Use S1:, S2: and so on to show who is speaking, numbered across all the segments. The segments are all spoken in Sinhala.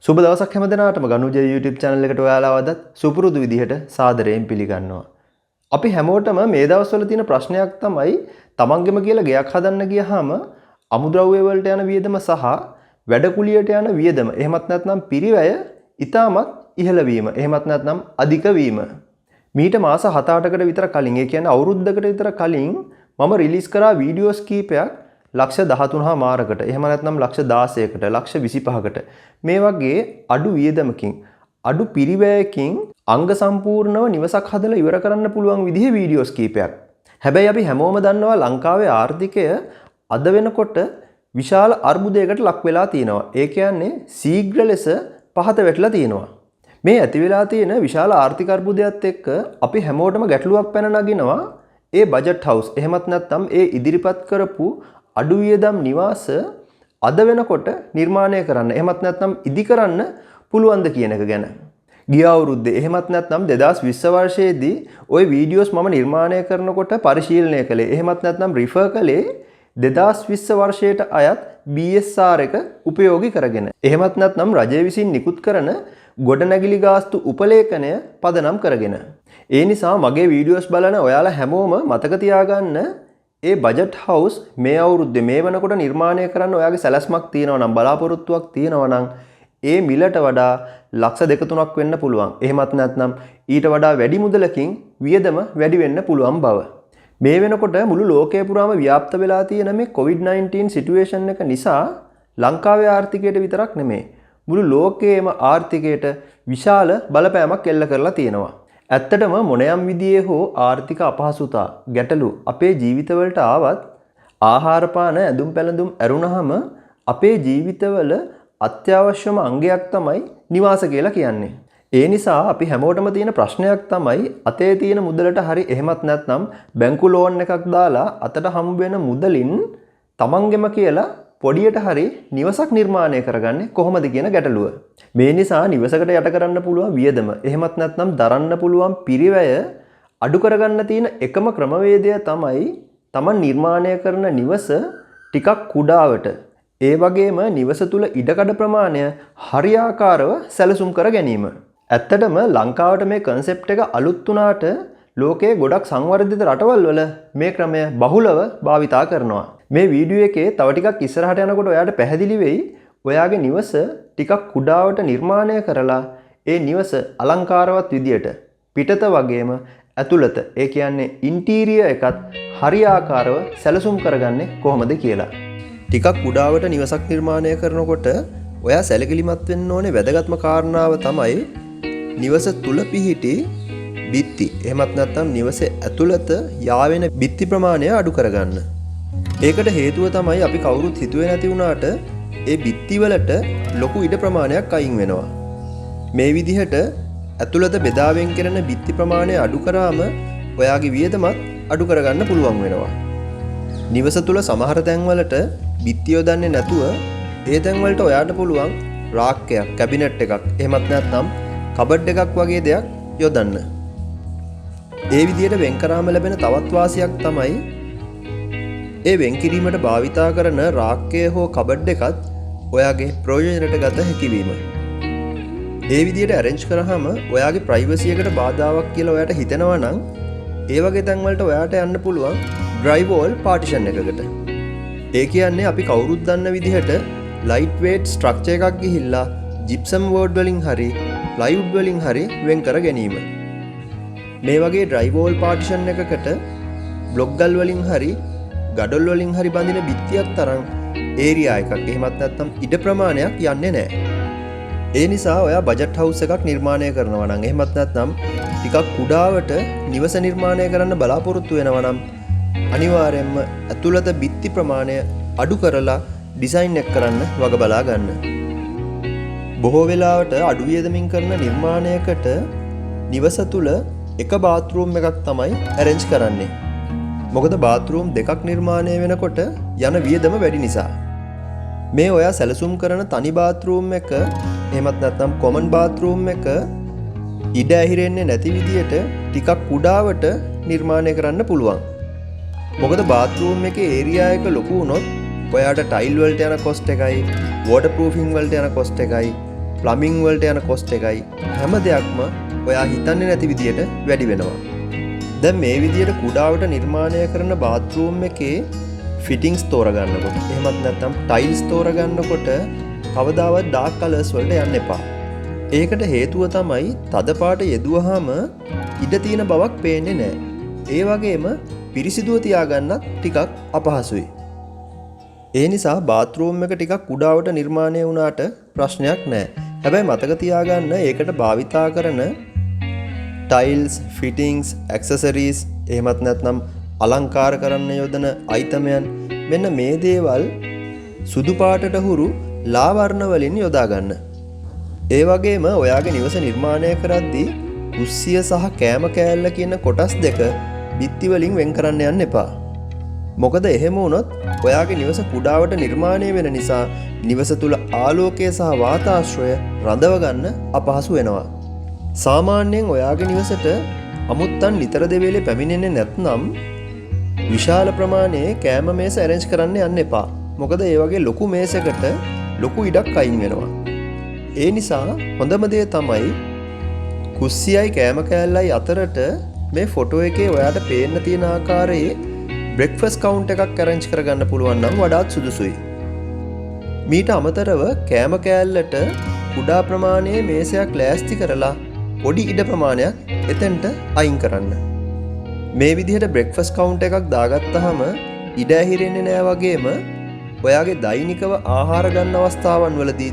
S1: සුබ දවසක් හැම දිනාටම Ganu Jay YouTube channel එකට ඔයාලා වදත් සුපුරුදු විදිහට සාදරයෙන් පිළිගන්නවා. අපි හැමෝටම මේ දවස්වල තියෙන ප්‍රශ්නයක් තමයි තමන්ගෙම කියලා ගෙයක් හදන්න ගියාම අමුද්‍රව්‍ය වලට යන වියදම සහ වැඩ කුලියට යන වියදම එහෙමත් නැත්නම් පිරිවැය ඉතාමත් ඉහළ වීම එහෙමත් නැත්නම් අධික වීම. මීට මාස 7-8කට විතර කලින් ඒ කියන්නේ අවුරුද්දකට විතර කලින් මම රිලීස් කරා වීඩියෝස් කීපයක් ලක්ෂ 13 මාරකට එහෙම නැත්නම් ලක්ෂ 16කට ලක්ෂ 25කට මේ වගේ අඩු වියදමකින් අඩු පිරිවැයකින් අංග සම්පූර්ණව නිවසක් හදලා ඉවර කරන්න පුළුවන් විදිහේ වීඩියෝස් කීපයක්. හැබැයි අපි හැමෝම දන්නවා ලංකාවේ ආර්ථිකය අද වෙනකොට විශාල අර්බුදයකට ලක් වෙලා තියෙනවා. ඒ කියන්නේ ශීඝ්‍ර ලෙස පහත වැටලා තියෙනවා. මේ ඇති වෙලා තියෙන විශාල ආර්ථික අර්බුදයත් එක්ක අපි හැමෝටම ගැටලුවක් පැන නගිනවා. ඒ බජට් හවුස් එහෙමත් නැත්නම් ඒ ඉදිරිපත් කරපු අඩු වියදම් නිවාස අද වෙනකොට නිර්මාණය කරන්න එහෙමත් නැත්නම් ඉදි කරන්න පුළුවන්ද කියන එක ගැන. ගිය අවුරුද්දේ එහෙමත් නැත්නම් 2020 වර්ෂයේදී ওই වීඩියෝස් මම නිර්මාණය කරනකොට පරිශීලනය කළේ. එහෙමත් නැත්නම් රිෆර් කළේ 2020 වර්ෂයට අයත් BSR එක උපයෝගී කරගෙන. එහෙමත් නැත්නම් රජය විසින් නිකුත් කරන ගොඩනැගිලි ගාස්තු උපලේඛනය පදනම් කරගෙන. ඒ නිසා මගේ වීඩියෝස් බලන ඔයාලා හැමෝම මතක තියාගන්න ඒ බජට් හවුස් මේ අවුරුද්දේ මේ වෙනකොට නිර්මාණය කරන්න ඔයාගේ සැලැස්මක් තියෙනවා නම් බලාපොරොත්තුවක් තියෙනවා නම් ඒ මිලට වඩා ලක්ෂ 2-3ක් වෙන්න පුළුවන්. එහෙමත් නැත්නම් ඊට වඩා වැඩි මුදලකින් වියදම වැඩි වෙන්න පුළුවන් බව. මේ වෙනකොට මුළු ලෝකය පුරාම ව්‍යාප්ත වෙලා තියෙන මේ COVID-19 සිටුේෂන් එක නිසා ලංකාවේ ආර්ථිකයට විතරක් නෙමෙයි මුළු ලෝකයේම ආර්ථිකයට විශාල බලපෑමක් එල්ල කරලා තියෙනවා. ඇත්තටම මොනෑම් විදිහේ හෝ ආර්ථික අපහසුතා ගැටලු අපේ ජීවිතවලට ආවත් ආහාර පාන ඇඳුම් පැළඳුම් ඇරුණාම අපේ ජීවිතවල අත්‍යවශ්‍යම අංගයක් තමයි නිවාස කියලා කියන්නේ. ඒ නිසා අපි හැමෝටම තියෙන ප්‍රශ්නයක් තමයි අතේ තියෙන මුදලට හරි එහෙමත් නැත්නම් බැංකු ලෝන් එකක් දාලා අතට හම්බ වෙන මුදලින් තමන්ගෙම කියලා පොඩියට හරි නිවසක් නිර්මාණය කරගන්නේ කොහොමද කියන ගැටලුව. මේ නිසා නිවසකට යට කරන්න පුළුවන් වියදම එහෙමත් නැත්නම් දරන්න පුළුවන් පිරිවැය අඩු කරගන්න තියෙන එකම ක්‍රමවේදය තමයි තමන් නිර්මාණය කරන නිවස ටිකක් කුඩාවට ඒ වගේම නිවස තුල ඉඩකඩ ප්‍රමාණය හරියාකාරව සැලසුම් කර ගැනීම. ඇත්තටම ලංකාවට මේ concept එක අලුත් වුණාට ලෝකයේ ගොඩක් සංවර්ධිත රටවල් වල මේ ක්‍රමය බහුලව භාවිතා කරනවා. මේ වීඩියෝ එකේ තව ටිකක් ඉස්සරහට යනකොට ඔයාලට පැහැදිලි වෙයි ඔයාගේ නිවස ටිකක් කුඩාවට නිර්මාණය කරලා ඒ නිවස අලංකාරවත් විදියට පිටත වගේම ඇතුළත ඒ කියන්නේ ඉන්ටීරියර් එකත් හරියාකාරව සැලසුම් කරගන්නේ කොහොමද කියලා. ටිකක් කුඩාවට නිවසක් නිර්මාණය කරනකොට ඔයා සැලකිලිමත් වෙන්න ඕනේ වැදගත්ම කාරණාව තමයි නිවස තුල පිහිටි බිත්ති. එහෙමත් නැත්නම් නිවසේ ඇතුළත යාවෙන බිත්ති ප්‍රමාණය අඩු කරගන්න. ඒකට හේතුව තමයි අපි කවුරුත් හිතුවේ නැති වුණාට ඒ බිත්ති වලට ලොකු ඉඩ ප්‍රමාණයක් අයින් වෙනවා. මේ විදිහට ඇතුළත බෙදාවෙන් කරන බිත්ති ප්‍රමාණය අඩු කරාම ඔයාගේ වියදමත් අඩු කරගන්න පුළුවන් වෙනවා. නිවස තුල සමහර තැන්වලට බිත්ති යොදන්නේ නැතුව ඒ තැන්වලට ඔයාට පුළුවන් රාක්කයක්, කැබිනට් එකක්, එහෙමත් නැත්නම් කබඩ් එකක් වගේ දෙයක් යොදන්න. ඒ විදිහට වෙන් කරාම ලැබෙන තවත් වාසියක් තමයි ඒ වෙන් කිරීමට භාවිතා කරන රාක්කය හෝ කබඩ් එකත් ඔයාගේ ප්‍රයෝජනයට ගත හැකි වීම. ඒ විදිහට arrange කරාම ඔයාගේ privacy එකට බාධාවක් කියලා ඔයාට හිතෙනවා නම් ඒ වගේ තැන් වලට ඔයාට යන්න පුළුවන් dry wall partition එකකට. ඒ කියන්නේ අපි කවුරුත් දන්න විදිහට light weight structure එකක් ගිහිල්ලා gypsum board වලින් හරි plywood වලින් හරි වෙන් කර ගැනීම. මේ වගේ dry wall partition එකකට block ගල් වලින් හරි ගඩොල් වලින් හරි බඳින බිත්තියක් තරම් ඒරියා එකක් එහෙමත් නැත්නම් ඉඩ ප්‍රමාණයක් යන්නේ නැහැ. ඒ නිසා ඔයා බජට් හවුස් එකක් නිර්මාණය කරනවා නම් එහෙමත් නැත්නම් ටිකක් කුඩාවට නිවස නිර්මාණය කරන්න බලාපොරොත්තු වෙනවා නම් අනිවාර්යයෙන්ම ඇතුළත බිත්ති ප්‍රමාණය අඩු කරලා ඩිසයින් එක කරන්න වග බලා ගන්න. බොහෝ වෙලාවට අඩු වියදමින් කරන නිර්මාණයකට නිවස තුල එක බාත්රූම් එකක් තමයි arrange කරන්නේ. මොකද බාත්රූම් දෙකක් නිර්මාණය වෙනකොට යන වියදම වැඩි නිසා. මේ ඔයා සැලසුම් කරන තනි බාත්රූම් එක එහෙමත් නැත්නම් කොමන් බාත්රූම් එක ඉඩ ඇහිරෙන්නේ නැති විදියට ටිකක් කුඩාවට නිර්මාණය කරන්න පුළුවන්. මොකද බාත්රූම් එකේ ඒරියා එක ලොකු වුණොත් ඔයාට ටයිල් වලට යන කොස්ට් එකයි, වෝටර් ප්‍රූෆින් වලට යන කොස්ට් එකයි, ප්ලම්බින් වලට යන කොස්ට් එකයි හැම දෙයක්ම ඔයා හිතන්නේ නැති විදියට වැඩි වෙනවා. දැන් මේ විදියට කුඩාවට නිර්මාණය කරන බාත්රූම් එකේ ෆිටින්ග්ස් තෝරගන්නකොට එහෙමත් නැත්නම් ටයිල්ස් තෝරගන්නකොට කවදාවත් ඩාර්ක් කලර්ස් වලට යන්න එපා. ඒකට හේතුව තමයි තද පාට යෙදුවහම ඉඩ තියෙන බවක් පේන්නේ නැහැ. ඒ වගේම පිරිසිදුව තියාගන්නත් ටිකක් අපහසුයි. ඒ නිසා බාත්රූම් එක ටිකක් කුඩාවට නිර්මාණය වුණාට ප්‍රශ්නයක් නැහැ. හැබැයි මතක තියාගන්න ඒකට භාවිතා කරන ටයිල්ස්, ෆිටින්ග්ස්, ඇක්සසරීස් එහෙමත් නැත්නම් අලංකාර කරන්න යොදන අයිටමයන් මෙන්න මේ දේවල් සුදු පාටට හුරු ලා වර්ණ වලින් යොදා ගන්න. ඒ වගේම ඔයාගේ නිවස නිර්මාණය කරද්දී කුස්සිය සහ කෑම කෑල්ල කියන කොටස් දෙක බිත්ති වලින් වෙන් කරන්න යන්න එපා. මොකද එහෙම වුණොත් ඔයාගේ නිවස කුඩාවට නිර්මාණය වෙන නිසා නිවස තුල ආලෝකය සහ වාතාශ්‍රය රඳව ගන්න අපහසු වෙනවා. සාමාන්‍යයෙන් ඔයාගේ නිවසට අමුත්තන් නිතර දෙවේලේ පැමිණෙන්නේ නැත්නම් විශාල ප්‍රමාණයේ කෑම මේස ඇරේන්ජ් කරන්න යන්න එපා. මොකද ඒ වගේ ලොකු මේසයකට ලොකු ඉඩක් අයින් වෙනවා. ඒ නිසා හොඳම දේ තමයි කුස්සියයි කෑම කෑල්ලයි අතරට මේ ෆොටෝ එකේ ඔයාට පේන්න තියෙන ආකාරයේ බ්‍රෙක්ෆාස්ට් කවුන්ට් එකක් arrange කරගන්න පුළුවන් නම් වඩාත් සුදුසුයි. මීට අමතරව කෑම කෑල්ලට කුඩා ප්‍රමාණයේ මේසයක් ලෑස්ති කරලා පොඩි ඉඩ ප්‍රමාණයක් එතෙන්ට අයින් කරන්න. මේ විදිහට බ්‍රෙක්ෆාස්ට් කවුන්ට් එකක් දාගත්තාම ඉඩ ඇහිරෙන්නේ නෑ වගේම ඔයාගේ දෛනිකව ආහාර ගන්න අවස්ථාවන් වලදී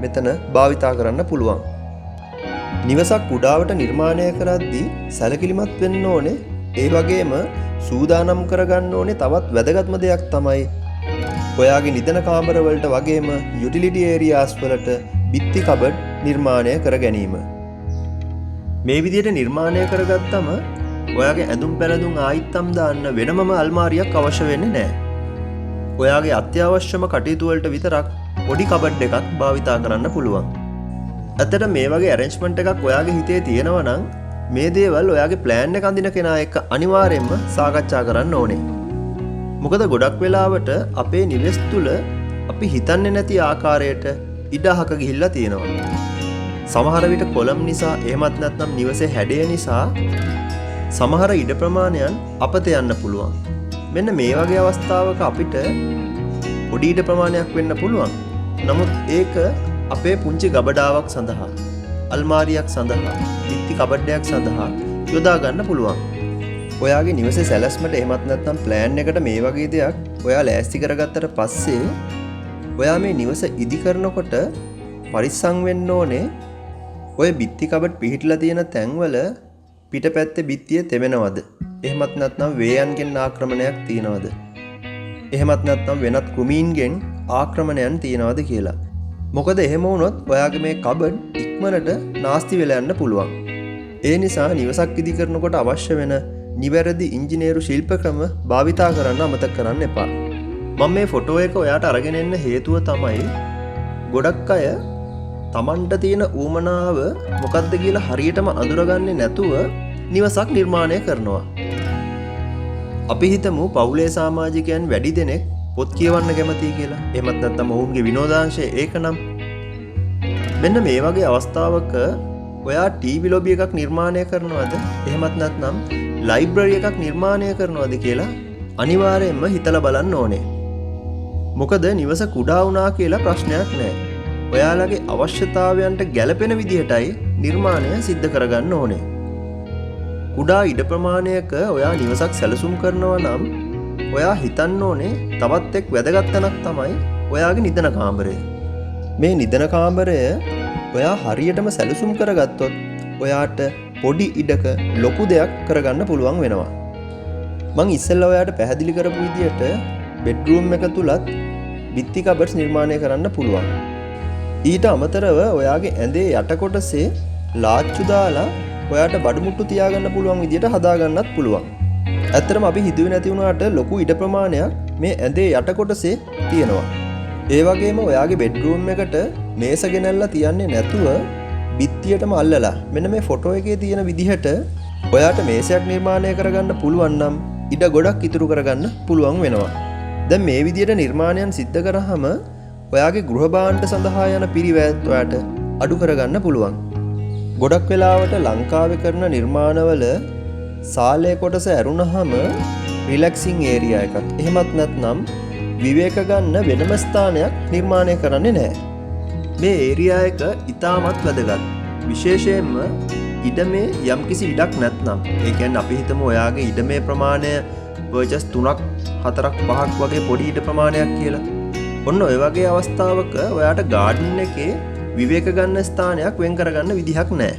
S1: මෙතන භාවිතා කරන්න පුළුවන්. නිවසක් කුඩාවට නිර්මාණය කරද්දී සැලකිලිමත් වෙන්න ඕනේ. ඒ වගේම සූදානම් කරගන්න ඕනේ තවත් වැදගත්ම දෙයක් තමයි ඔයාගේ නිදන කාමර වලට වගේම යුටිලිටි ඒරියාස් වලට බිත්ති කබඩ් නිර්මාණය කර ගැනීම. මේ විදිහට නිර්මාණය කරගත්තම ඔයාගේ ඇඳුම් පැළඳුම් ආයිත්තම් දාන්න වෙනමම අල්මාරියක් අවශ්‍ය වෙන්නේ නැහැ. ඔයාගේ අත්‍යවශ්‍යම කටයුතු වලට විතරක් පොඩි කබඩ් එකක් භාවිතා කරන්න පුළුවන්. ඇත්තට මේ වගේ arrangement එකක් ඔයාගේ හිතේ තියෙනවා නම් මේ දේවල් ඔයාගේ plan එක අඳින කෙනා එක්ක අනිවාර්යයෙන්ම සාකච්ඡා කරන්න ඕනේ. මොකද ගොඩක් වෙලාවට අපේ නිවෙස් තුල අපි හිතන්නේ නැති ආකාරයට ඉඩ අහක ගිහිල්ලා තියෙනවා. සමහර විට කොලම් නිසා එහෙමත් නැත්නම් නිවසේ හැඩය නිසා සමහර ඉඩ ප්‍රමාණයන් අපත යන්න පුළුවන්. මෙන්න මේ වගේ අවස්ථාවක අපිට පොඩි ඉඩ ප්‍රමාණයක් වෙන්න පුළුවන්. නමුත් ඒක අපේ පුංචි ගබඩාවක් සඳහා, අල්මාරියක් සඳහා, බිත්ති කබඩයක් සඳහා යොදා ගන්න පුළුවන්. ඔයාගේ නිවසේ සැලැස්මට එහෙමත් නැත්නම් ප්ලෑන් එකට මේ වගේ දෙයක් ඔයා ලෑස්ති කරගත්තට පස්සේ ඔයා මේ නිවස ඉදි කරනකොට පරිස්සම් වෙන්න ඕනේ. ඔය බිත්ති කබඩ් පිහිටලා තියෙන තැන්වල පිටපැත්තේ බිත්තිය තෙමෙනවද? එහෙමත් නැත්නම් වේයන්ගෙන් ආක්‍රමණයක් තියනවද? එහෙමත් නැත්නම් වෙනත් කෘමීන්ගෙන් ආක්‍රමණයන් තියනවද කියලා. මොකද එහෙම වුණොත් ඔයාගේ මේ කබඩ් ඉක්මනට නාස්ති වෙලා යන්න පුළුවන්. ඒ නිසා නිවසක් ඉදි කරනකොට අවශ්‍ය වෙන නිවැරදි ඉංජිනේරු ශිල්ප ක්‍රම භාවිතා කරන්න අමතක කරන්න එපා. මම මේ ෆොටෝ එක ඔයාට අරගෙන එන්න හේතුව තමයි ගොඩක් අය Tamanට තියෙන ඌමනාව මොකක්ද කියලා හරියටම අඳුරගන්නේ නැතුව නිවසක් නිර්මාණය කරනවා. අපි හිතමු පවුලේ සමාජිකයන් වැඩි දෙනෙක් පොත් කියවන්න කැමතියි කියලා. එහෙමත් නැත්නම් ඔවුන්ගේ විනෝදාංශය ඒකනම්. මෙන්න මේ වගේ අවස්ථාවක ඔයා ටීවී ලොබි එකක් නිර්මාණය කරනවද? එහෙමත් නැත්නම් ලයිබ්‍රරි එකක් නිර්මාණය කරනවද කියලා අනිවාර්යයෙන්ම හිතලා බලන්න ඕනේ. මොකද නිවස කුඩා වුණා කියලා ප්‍රශ්නයක් නැහැ. ඔයාලගේ අවශ්‍යතාවයන්ට ගැළපෙන විදිහටයි නිර්මාණය සිද්ධ කරගන්න ඕනේ. කුඩා ඉඩ ප්‍රමාණයක ඔයා නිවසක් සැලසුම් කරනවා නම් ඔයා හිතන්න ඕනේ තවත් එක් වැදගත් තැනක් තමයි ඔයාගේ නිදන කාමරය. මේ නිදන කාමරය ඔයා හරියටම සැලසුම් කරගත්තොත් ඔයාට පොඩි ඉඩක ලොකු දෙයක් කරගන්න පුළුවන් වෙනවා. මං ඉස්සෙල්ලා ඔයාට පැහැදිලි කරපු විදිහට බෙඩ්රූම් එක තුලත් බිත්ති කබඩ්ස් නිර්මාණය කරන්න පුළුවන්. ඊට අමතරව ඔයාගේ ඇඳේ යට කොටසේ ලාච්චු දාලා ඔයාට බඩමුට්ටු තියාගන්න පුළුවන් විදිහට හදාගන්නත් පුළුවන්. ඇත්තටම අපි හිතුවේ නැති වුණාට ලොකු ඉඩ ප්‍රමාණයක් මේ ඇඳේ යට කොටසේ තියෙනවා. ඒ වගේම ඔයාගේ බෙඩ්රූම් එකට මේස ගෙනල්ලා තියන්නේ නැතුව බිත්තියටම අල්ලලා මෙන්න මේ ෆොටෝ එකේ තියෙන විදිහට ඔයාට මේසයක් නිර්මාණය කරගන්න පුළුවන් නම් ඉඩ ගොඩක් ඉතුරු කරගන්න පුළුවන් වෙනවා. දැන් මේ විදිහට නිර්මාණයන් සිද්ධ කරාම ඔයාගේ ගෘහ භාණ්ඩ සඳහා යන පිරිවැයත් ඔයාට අඩු කරගන්න පුළුවන්. ගොඩක් වෙලාවට ලංකාවේ කරන නිර්මාණවල සාලේ කොටස ඇරුණහම රිලැක්සිං ඒරියා එකක්. එහෙමත් නැත්නම් විවේක ගන්න වෙනම ස්ථානයක් නිර්මාණය කරන්නේ නැහැ. මේ ඒරියා එක ඉතාමත් වැදගත්. විශේෂයෙන්ම ඉඩමේ යම්කිසි ඉඩක් නැත්නම්. ඒ කියන්නේ අපි හිතමු ඔයාගේ ඉඩමේ ප්‍රමාණය වර්චස් 3ක් 4ක් 5ක් වගේ පොඩි ඉඩ ප්‍රමාණයක් කියලා. ඔන්න ඔය වගේ අවස්ථාවක ඔයාට ගාඩන් එකේ විවේක ගන්න ස්ථානයක් වෙන් කරගන්න විදිහක් නැහැ.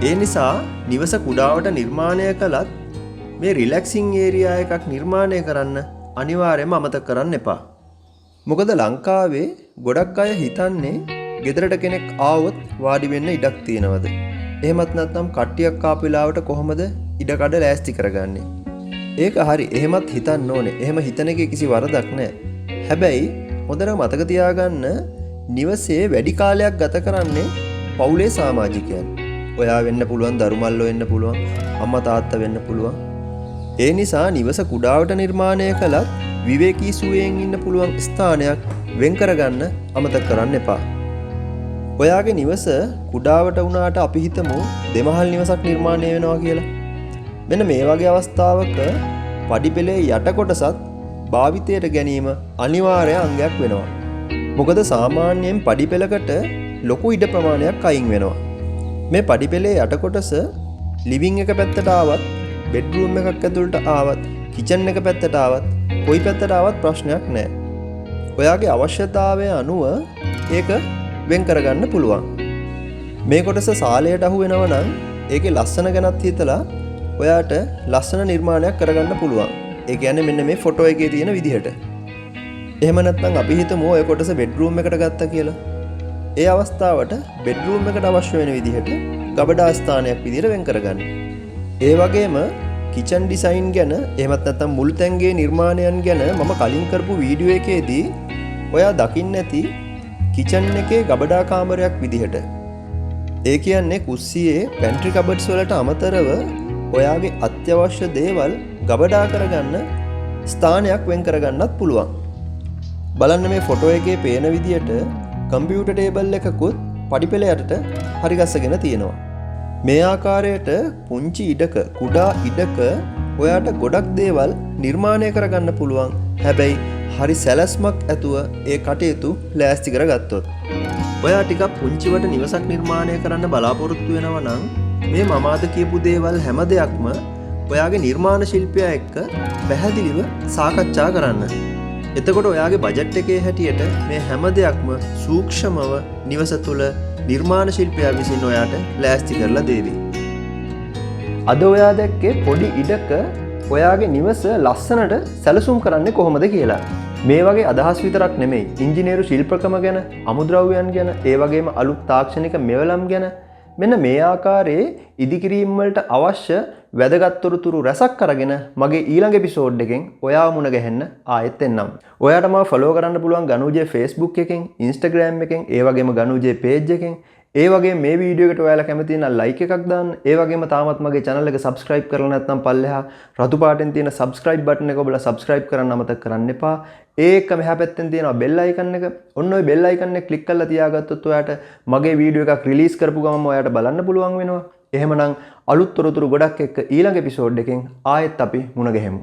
S1: ඒ නිසා නිවස කුඩාවට නිර්මාණය කළත් මේ රිලැක්සිං ඒරියා එකක් නිර්මාණය කරන්න අනිවාර්යයෙන්ම අමතක කරන්න එපා. මොකද ලංකාවේ ගොඩක් අය හිතන්නේ ගෙදරට කෙනෙක් ආවොත් වාඩි වෙන්න ඉඩක් තියෙනවද? එහෙමත් නැත්නම් කට්ටියක් ආපු වෙලාවට කොහොමද ඉඩකඩ ලෑස්ති කරගන්නේ? ඒක හරි. එහෙමත් හිතන්න ඕනේ. එහෙම හිතන එකේ කිසි වරදක් නැහැ. හැබැයි හොඳට මතක තියාගන්න නිවසේ වැඩි කාලයක් ගත කරන්නේ පවුලේ සමාජිකයන්. ඔයා වෙන්න පුළුවන්, දරුමල්ලෝ වෙන්න පුළුවන්, අම්මා තාත්තා වෙන්න පුළුවන්. ඒ නිසා නිවස කුඩාවට නිර්මාණය කළත් විවේකී සුවයෙන් ඉන්න පුළුවන් ස්ථානයක් වෙන් කරගන්න අමතක කරන්න එපා. ඔයාගේ නිවස කුඩාවට වුණාට අපි හිතමු දෙමහල් නිවසක් නිර්මාණය වෙනවා කියලා. මෙන්න මේ වගේ අවස්ථාවක පඩිපෙළේ යට කොටසත් භාවිතයට ගැනීම අනිවාර්ය අංගයක් වෙනවා. මොකද සාමාන්‍යයෙන් පඩිපෙළකට ලොකු ඉඩ ප්‍රමාණයක් අයින් වෙනවා. මේ පඩිපෙළේ යට කොටස ලිවිං එක පැත්තට ආවත්, බෙඩ්රූම් එකක් ඇතුළට ආවත්, කිචන් එක පැත්තට ආවත්, කොයි පැත්තට ආවත් ප්‍රශ්නයක් නැහැ. ඔයාගේ අවශ්‍යතාවය අනුව ඒක වෙන් කරගන්න පුළුවන්. මේ කොටස සාලයට අහු වෙනවා නම් ඒකේ ලස්සන ගැනත් හිතලා ඔයාට ලස්සන නිර්මාණයක් කරගන්න පුළුවන්. ඒ කියන්නේ මෙන්න මේ ෆොටෝ එකේ තියෙන විදිහට. එහෙම නැත්නම් අපි හිතමු ඔය කොටස බෙඩ්රූම් එකට ගත්තා කියලා. ඒ අවස්ථාවට බෙඩ්රූම් එකට අවශ්‍ය වෙන විදිහට ගබඩා ස්ථානයක් විදිහට වෙන් කරගන්න. ඒ වගේම කිචන් ඩිසයින් ගැන එහෙමත් නැත්නම් මුල් තැන්ගේ නිර්මාණයන් ගැන මම කලින් කරපු වීඩියෝ එකේදී ඔයා දකින්න ඇති කිචන් එකේ ගබඩා කාමරයක් විදිහට. ඒ කියන්නේ කුස්සියේ පැන්ට්‍රි කබඩ්ස් වලට අමතරව ඔයාගේ අත්‍යවශ්‍ය දේවල් ගබඩා කරගන්න ස්ථානයක් වෙන් කරගන්නත් පුළුවන්. බලන්න මේ ෆොටෝ එකේ පේන විදිහට කම්පියුටර් ටේබල් එකකුත් පඩිපෙළ යටට හරි ගස්සගෙන තියෙනවා. මේ ආකාරයට පුංචි ඉඩක, කුඩා ඉඩක ඔයාට ගොඩක් දේවල් නිර්මාණය කරගන්න පුළුවන්. හැබැයි හරි සැලැස්මක් ඇතුව ඒ කටයුතු ලෑස්ති කරගත්තොත්. ඔයා ටිකක් පුංචිවට නිවසක් නිර්මාණය කරන්න බලාපොරොත්තු වෙනවා නම් මේ මම අද කියපු දේවල් හැම දෙයක්ම ඔයාගේ නිර්මාණ ශිල්පියා එක්ක පැහැදිලිව සාකච්ඡා කරන්න. එතකොට ඔයාගේ බජට් එකේ හැටියට මේ හැම දෙයක්ම සූක්ෂමව නිවස තුළ නිර්මාණ ශිල්පියා විසින් ඔයාට ලෑස්ති කරලා දෙවි. අද ඔයා දැක්කේ පොඩි ඉඩක ඔයාගේ නිවස ලස්සනට සැලසුම් කරන්නේ කොහොමද කියලා. මේ වගේ අදහස් විතරක් නෙමෙයි, ඉංජිනේරු ශිල්පකම ගැන, අමුද්‍රව්‍යයන් ගැන, ඒ වගේම අලුත් තාක්ෂණික මෙවලම් ගැන මෙන්න මේ ආකාරයේ ඉදිකිරීම් වලට අවශ්‍ය වැදගත් තොරතුරු රැසක් අරගෙන මගේ ඊළඟ එපිසෝඩ් එකෙන් ඔයාව මුණ ගැහෙන්න ආයෙත් එන්නම්. ඔයාට මාව ෆලෝ කරන්න පුළුවන් Ganu Jay Facebook එකෙන්, Instagram එකෙන්, ඒ වගේම Ganu Jay page එකෙන්. ඒ වගේම මේ වීඩියෝ එකට ඔයාලා කැමති නම් like එකක් දාන්න. ඒ වගේම තාමත් මගේ channel එක subscribe කරලා නැත්නම් පල්ලෙහා රතු පාටෙන් තියෙන subscribe button එක ඔබලා subscribe කරන්න අමතක කරන්න එපා. ඒක මෙහා පැත්තෙන් තියෙනවා bell icon එක. ඔන්න ඔය bell icon එක click කරලා තියාගත්තොත් ඔයාට මගේ වීඩියෝ එකක් release කරපු ගමන් ඔයාට බලන්න පුළුවන් වෙනවා. එහෙමනම් අලුත් තොරතුරු ගොඩක් එක්ක ඊළඟ එපිසෝඩ් එකෙන් ආයෙත් අපි මුණ ගැහෙමු.